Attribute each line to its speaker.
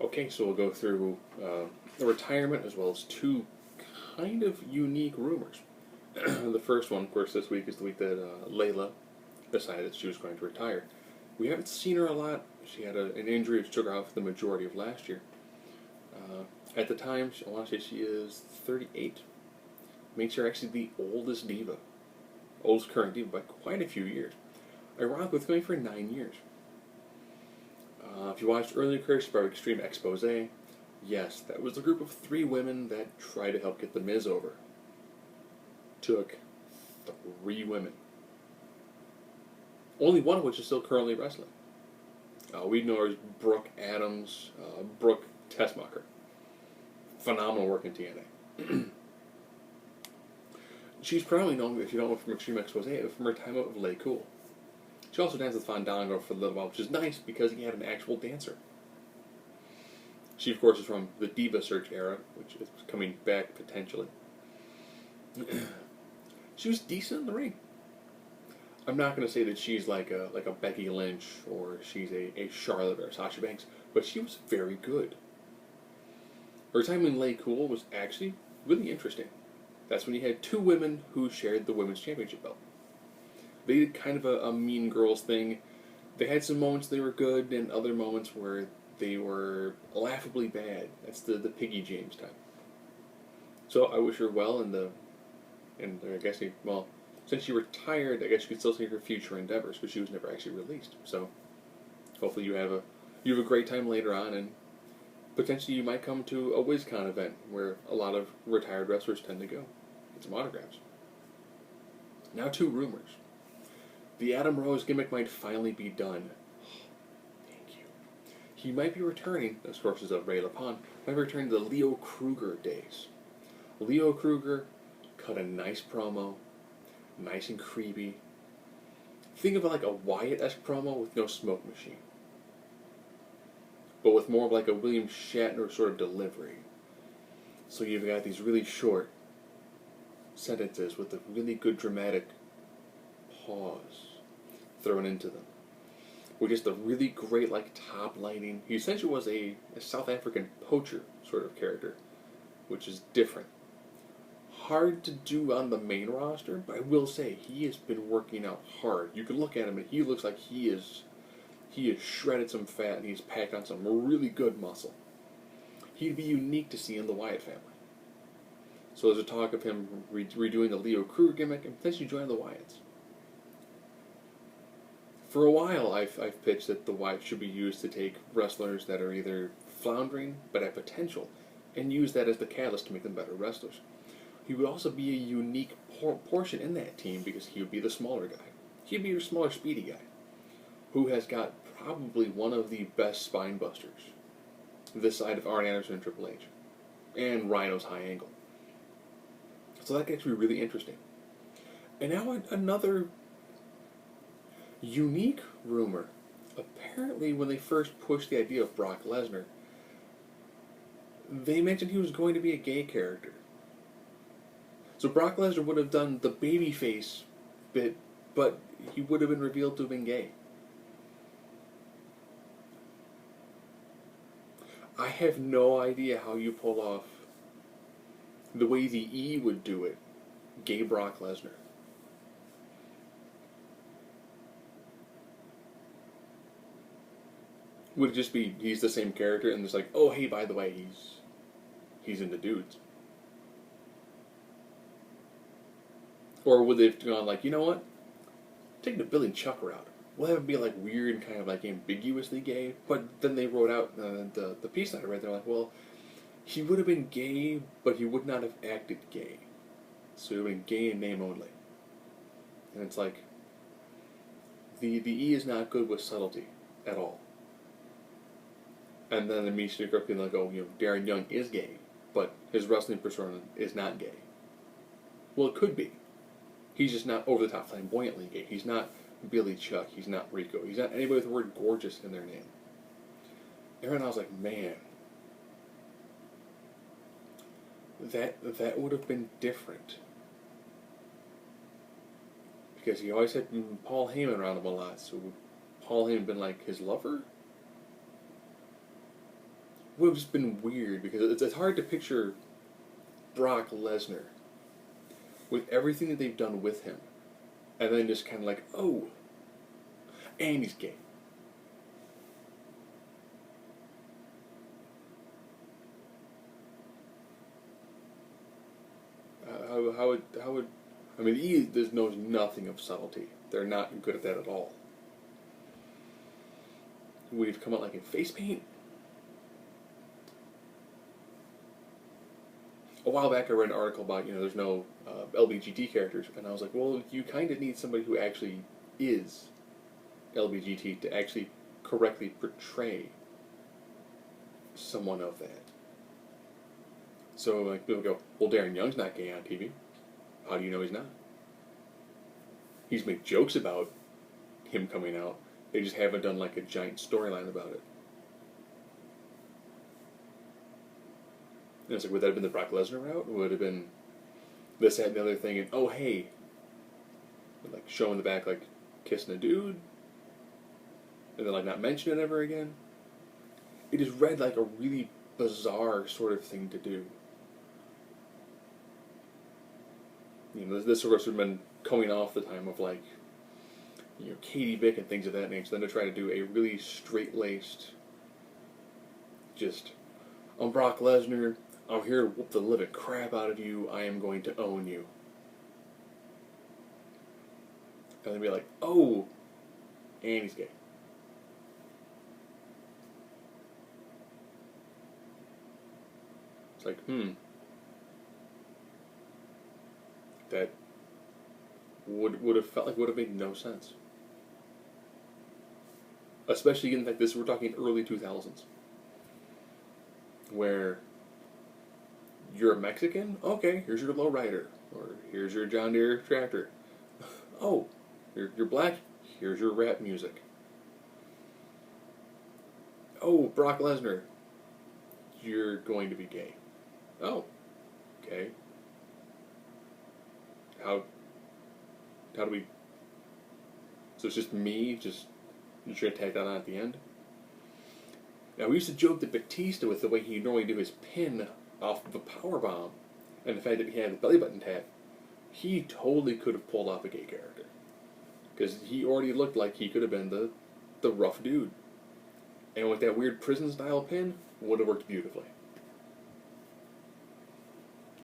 Speaker 1: Okay, so we'll go through the retirement as well as two kind of unique rumors. The first one, of course, this week is the week that Layla decided she was going to retire. We haven't seen her a lot. She had an injury which took her out for the majority of last year. At the time, I want to say she is 38. Makes her actually the oldest diva. Oldest current diva by quite a few years. Ironically, it's going for 9 years. If you watched earlier Curse about Extreme Expose, yes, that was the group of 3 women that tried to help get The Miz over. Took 3 women. Only one of which is still currently wrestling. We know her as Brooke Adams, Brooke Tessmacher. Phenomenal work in TNA. She's probably known, if you don't know from Extreme Expose, from her time out with Lay Cool. She also danced with Fandango for a little while, which is nice because he had an actual dancer. She, of course, is from the Diva Search era, which is coming back potentially. She was decent in the ring. I'm not going to say that she's like a Becky Lynch or she's a Charlotte or Sasha Banks, but she was very good. Her time in Lay Cool was actually really interesting. That's when you had 2 women who shared the women's championship belt. They did kind of a Mean Girls thing. They had some moments they were good and other moments where they were laughably bad. That's the Piggy James time. So I wish her well and I guess, since she retired, I guess you could still see her future endeavors, because she was never actually released. So hopefully you have a great time later on, and potentially you might come to a WizCon event where a lot of retired wrestlers tend to go. Get some autographs. Now 2 rumors. The Adam Rose gimmick might finally be done. Thank you. He might be returning, as sources of Ray LaPon, might be returning to the Leo Kruger days. Leo Kruger cut a nice promo, nice and creepy. Think of it like a Wyatt-esque promo with no smoke machine, but with more of like a William Shatner sort of delivery. So you've got these really short sentences with a really good dramatic pause thrown into them. With just a really great top lighting. He essentially was a South African poacher sort of character, which is different. Hard to do on the main roster, but I will say he has been working out hard. You can look at him and he looks like he has shredded some fat and he's packed on some really good muscle. He'd be unique to see in the Wyatt family. So there's a talk of him redoing the Leo Kruger gimmick and potentially joining the Wyatts. For a while, I've pitched that the Wyatts should be used to take wrestlers that are either floundering but have potential and use that as the catalyst to make them better wrestlers. He would also be a unique portion in that team because he would be the smaller guy. He'd be your smaller, speedy guy who has got probably one of the best spine busters this side of Arn Anderson and Triple H, and Rhino's high angle. So that gets to be really interesting. And now another unique rumor. Apparently, when they first pushed the idea of Brock Lesnar, they mentioned he was going to be a gay character. So Brock Lesnar would have done the babyface bit, but he would have been revealed to have been gay. I have no idea how you pull off the way the E would do it, gay Brock Lesnar. Would it just be he's the same character and it's like, oh hey, by the way, he's into dudes? Or would they have gone you know what? Taking the Billy and Chuck route. We'll have it be weird and kind of ambiguously gay, but then they wrote out the piece that I read, they're like, well, he would have been gay, but he would not have acted gay. So he would have been gay in name only. And it's like, the E is not good with subtlety at all. And then immediately being Darren Young is gay, but his wrestling persona is not gay. Well, it could be. He's just not over-the-top flamboyantly gay. He's not Billy Chuck. He's not Rico. He's not anybody with the word gorgeous in their name. And I was like, man, that would have been different. Because he always had Paul Heyman around him a lot, so would Paul Heyman been his lover? would have just been weird because it's hard to picture Brock Lesnar with everything that they've done with him, and then just kind of like, oh, and he's gay. How would I mean, he knows nothing of subtlety. They're not good at that at all. Would he come out like in face paint? A while back, I read an article about there's no LBGT characters, and I was like, well, you kind of need somebody who actually is LBGT to actually correctly portray someone of that. So like people go, well, Darren Young's not gay on TV. How do you know he's not? He's made jokes about him coming out. They just haven't done like a giant storyline about it. And it's like, would that have been the Brock Lesnar route? Would it have been this, that, and the other thing? And oh, hey, like showing the back, like kissing a dude, and then like not mention it ever again. It is read like a really bizarre sort of thing to do. This sort of has been coming off the time of like, Katie Vick and things of that nature. Then to try to do a really straight-laced, just, I'm Brock Lesnar, I'm here to whoop the living crap out of you, I am going to own you. And then be like, oh, and he's gay. It's like, that would have felt like would have made no sense. Especially in fact, we're talking early 2000s, where you're a Mexican. Okay, here's your lowrider, or here's your John Deere tractor. Oh, you're black. Here's your rap music. Oh, Brock Lesnar, you're going to be gay. Oh, okay. How do we? So it's just me, just trying to tag that on at the end. Now we used to joke that Batista, with the way he normally do his pin off of a powerbomb, and the fact that he had the belly button tap, he totally could have pulled off a gay character, because he already looked like he could have been the rough dude, and with that weird prison style pin, would have worked beautifully.